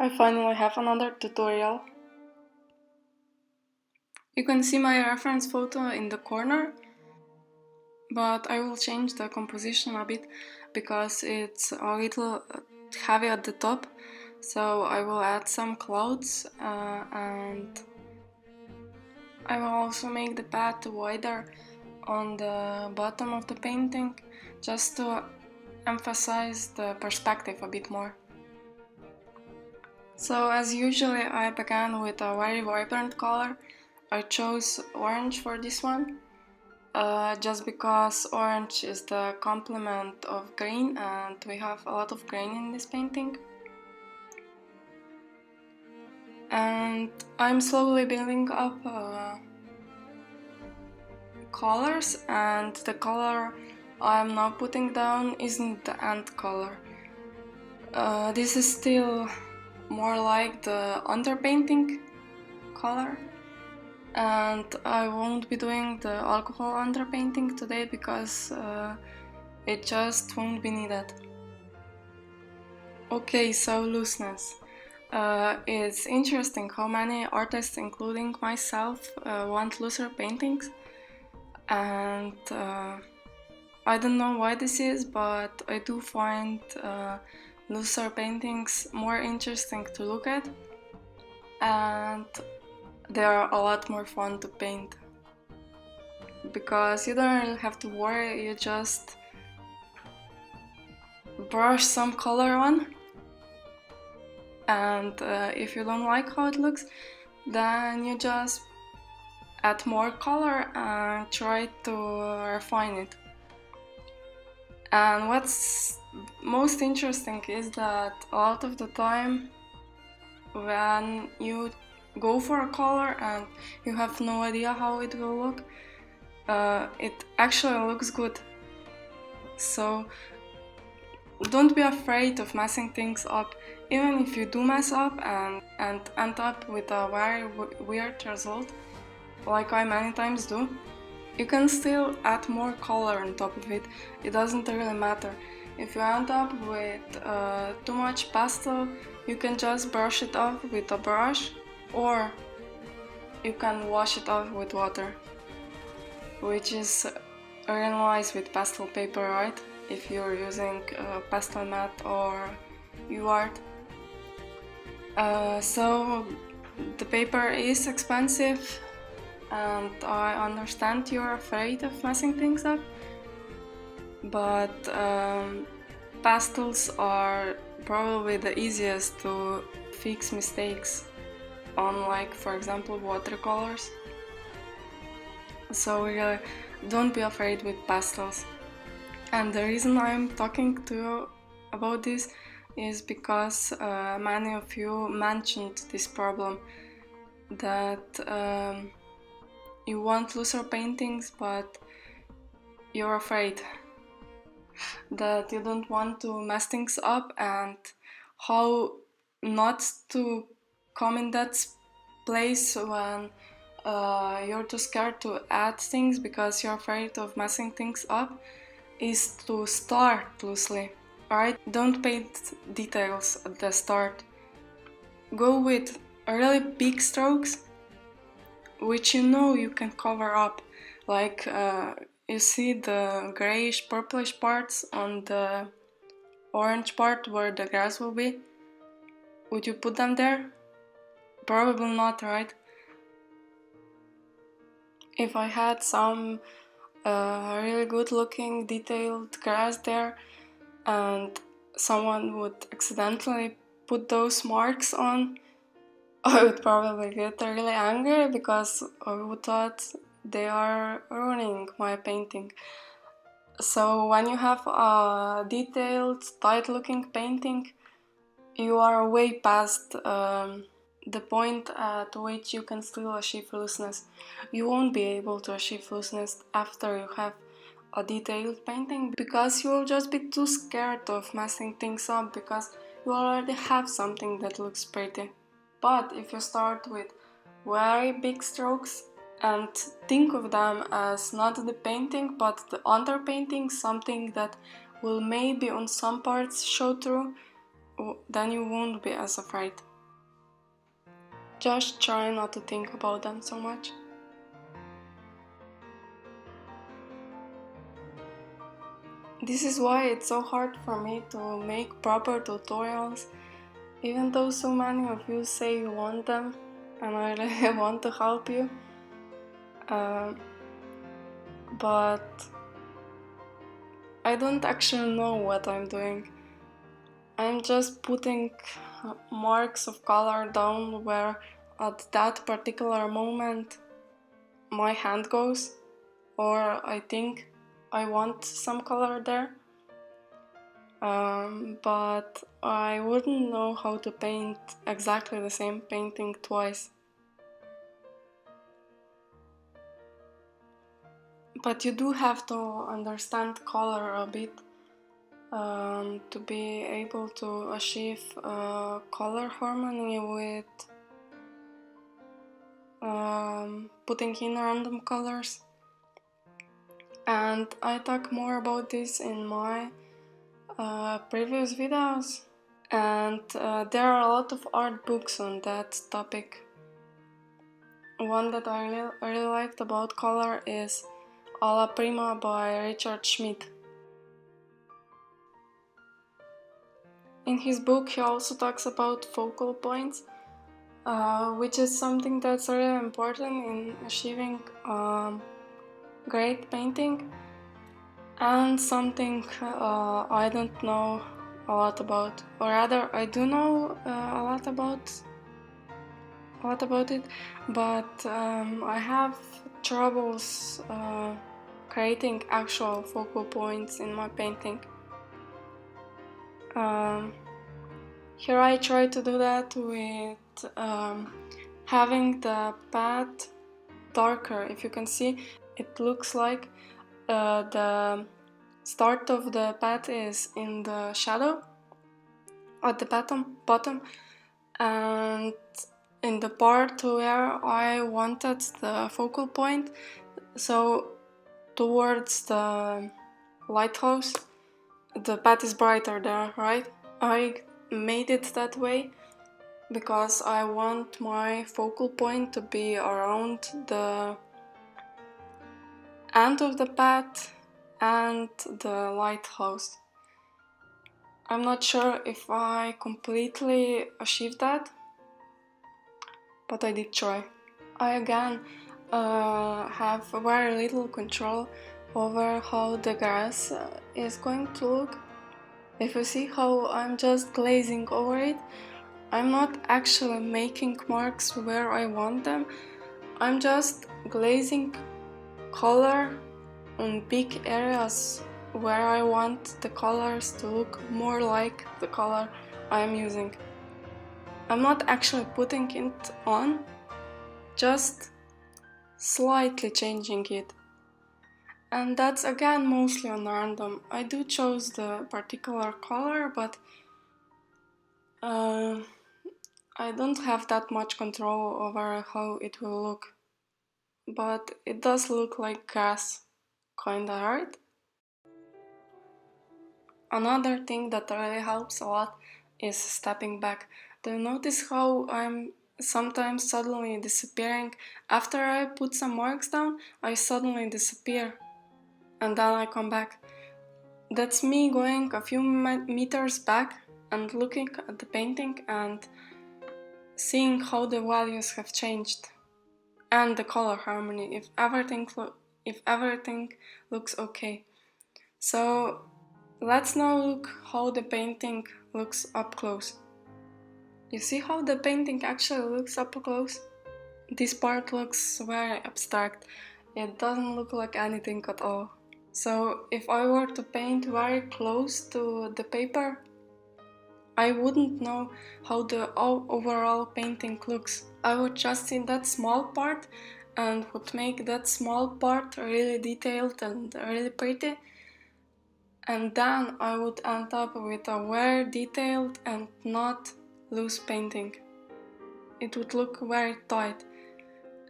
I finally have another tutorial. You can see my reference photo in the corner, but I will change the composition a bit because it's a little heavy at the top, so I will add some clouds and I will also make the path wider on the bottom of the painting just to emphasize the perspective a bit more. So as usually I began with a very vibrant color. I chose orange for this one, just because orange is the complement of green and we have a lot of green in this painting. And I'm slowly building up colors, and the color I'm now putting down isn't the end color. This is still more like the underpainting color, and I won't be doing the alcohol underpainting today because it just won't be needed. Okay, so looseness. It's interesting how many artists, including myself, want looser paintings, and I don't know why this is, but I do find looser paintings more interesting to look at, and they are a lot more fun to paint because you don't really have to worry, you just brush some color on, and if you don't like how it looks, then you just add more color and try to refine it. And what's most interesting is that a lot of the time when you go for a color and you have no idea how it will look, it actually looks good. So don't be afraid of messing things up. Even if you do mess up and end up with a very weird result, like I many times do, you can still add more color on top of it. It doesn't really matter. If you end up with too much pastel, you can just brush it off with a brush, or you can wash it off with water, which is really nice with pastel paper, right? If you're using pastel matte or UArt. So the paper is expensive, and I understand you're afraid of messing things up, but pastels are probably the easiest to fix mistakes, unlike, for example, watercolors. So really, don't be afraid with pastels. And the reason I'm talking to you about this is because many of you mentioned this problem, that you want looser paintings, but you're afraid that you don't want to mess things up, and how not to come in that place when you're too scared to add things because you're afraid of messing things up, is to start loosely. Alright, don't paint details at the start. Go with really big strokes, which you know you can cover up. Like you see the grayish purplish parts on the orange part where the grass will be. Would you put them there? Probably not, right? If I had some really good looking detailed grass there and someone would accidentally put those marks on, I would probably get really angry because I would thought they are ruining my painting. So when you have a detailed, tight looking painting, you are way past the point at which you can still achieve looseness. You won't be able to achieve looseness after you have a detailed painting because you will just be too scared of messing things up because you already have something that looks pretty. But if you start with very big strokes and think of them as not the painting but the underpainting, something that will maybe on some parts show through, then you won't be as afraid. Just try not to think about them so much. This is why it's so hard for me to make proper tutorials, even though so many of you say you want them, and I really want to help you. But I don't actually know what I'm doing. I'm just putting marks of color down where at that particular moment my hand goes, or I think I want some color there. But I wouldn't know how to paint exactly the same painting twice. But you do have to understand color a bit to be able to achieve color harmony with putting in random colors. And I talk more about this in my previous videos, and there are a lot of art books on that topic. One that I really liked about color is Alla Prima by Richard Schmidt. In his book he also talks about focal points, which is something that's really important in achieving great painting, and something I don't know a lot about, or rather I do know a lot about it, but I have troubles creating actual focal points in my painting. Here I try to do that with having the pad darker. If you can see, it looks like the start of the pad is in the shadow at the bottom, and in the part where I wanted the focal point, so towards the lighthouse, the pad is brighter there, right? I made it that way because I want my focal point to be around the end of the pad and the lighthouse. I'm not sure if I completely achieved that, but I did try. I again have very little control over how the grass is going to look. If you see how I'm just glazing over it, I'm not actually making marks where I want them. I'm just glazing color on big areas where I want the colors to look more like the color I'm using. I'm not actually putting it on, just slightly changing it. And that's again mostly on random. I do choose the particular color, but I don't have that much control over how it will look. But it does look like grass, kinda, right? Another thing that really helps a lot is stepping back. Do you notice how I'm sometimes suddenly disappearing? After I put some marks down, I suddenly disappear, and then I come back. That's me going a few meters back and looking at the painting and seeing how the values have changed, and the color harmony, if everything looks okay. So let's now look how the painting looks up close. You see how the painting actually looks up close? This part looks very abstract. It doesn't look like anything at all. So if I were to paint very close to the paper, I wouldn't know how the overall painting looks. I would just see that small part and would make that small part really detailed and really pretty, and then I would end up with a very detailed and not loose painting. It would look very tight,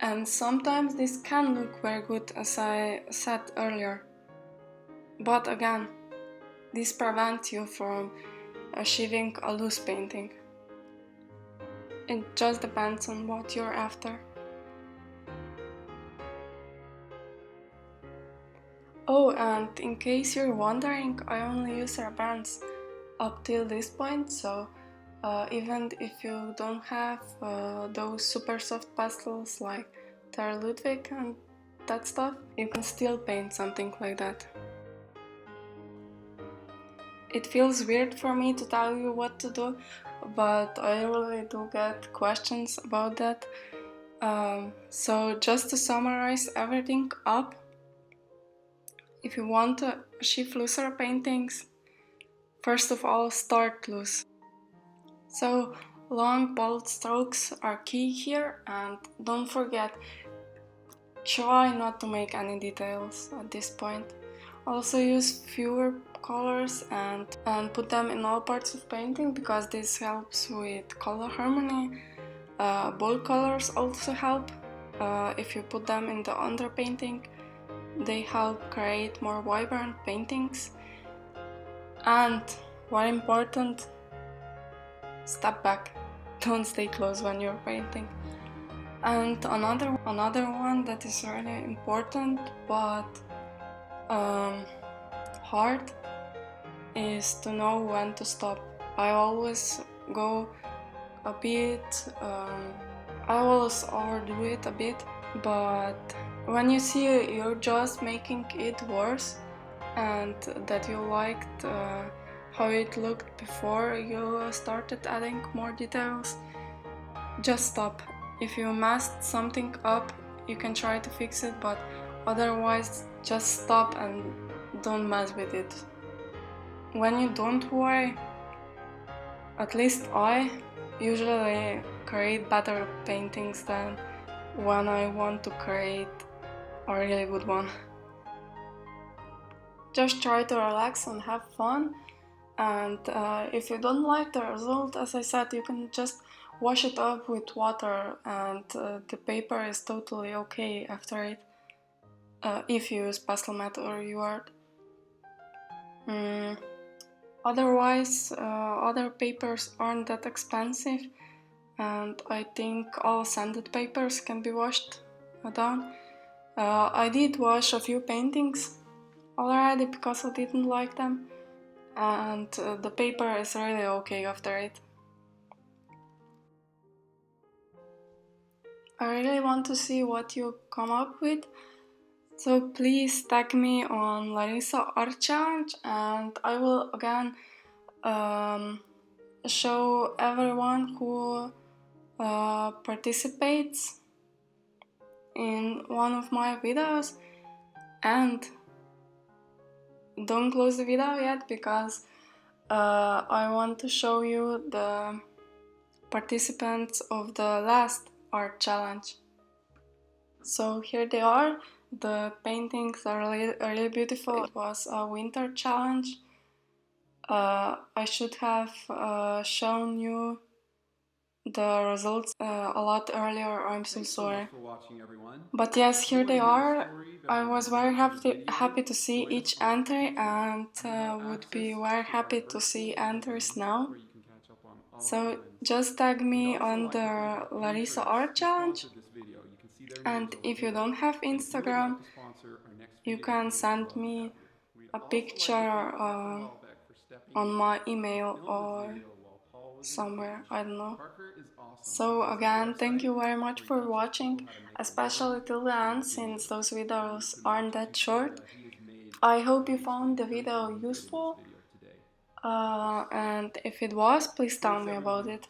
and sometimes this can look very good, as I said earlier. But again, this prevents you from achieving a loose painting. It just depends on what you're after. Oh, and in case you're wondering, I only use rubber bands up till this point, so even if you don't have those super soft pastels like Tara Ludwig and that stuff, you can still paint something like that. It feels weird for me to tell you what to do, but I really do get questions about that. So just to summarize everything up, if you want to achieve looser paintings, first of all, start loose. So long bold strokes are key here, and don't forget, try not to make any details at this point. Also use fewer colors and put them in all parts of painting, because this helps with color harmony. Bold colors also help. If you put them in the underpainting, they help create more vibrant paintings. And very important, step back. Don't stay close when you're painting. And another one that is really important but hard is to know when to stop. I always go a bit, I always overdo it a bit, but when you see you're just making it worse and that you liked how it looked before you started adding more details, just stop. If you messed something up, you can try to fix it, but otherwise just stop and don't mess with it. When you don't worry, at least I usually create better paintings than when I want to create a really good one. Just try to relax and have fun, and if you don't like the result, as I said, you can just wash it up with water, and the paper is totally okay after it, if you use pastel mat or UART. Otherwise, other papers aren't that expensive, and I think all sanded papers can be washed down. I did wash a few paintings already because I didn't like them, and the paper is really okay after it. I really want to see what you come up with, so please tag me on Larissa Art Challenge, and I will again show everyone who participates in one of my videos. And don't close the video yet, because I want to show you the participants of the last art challenge. So here they are. The paintings are really beautiful. It was a winter challenge. I should have shown you the results a lot earlier. I'm so sorry. But yes, here they are. I was very happy to see each entry, and would be very happy to see entries now. So just tag me on the Larissa Art Challenge, and if you don't have Instagram, you can send me a picture on my email or somewhere, I don't know. So again, thank you very much for watching, especially till the end, since those videos aren't that short. I hope you found the video useful, and if it was, please tell me about it.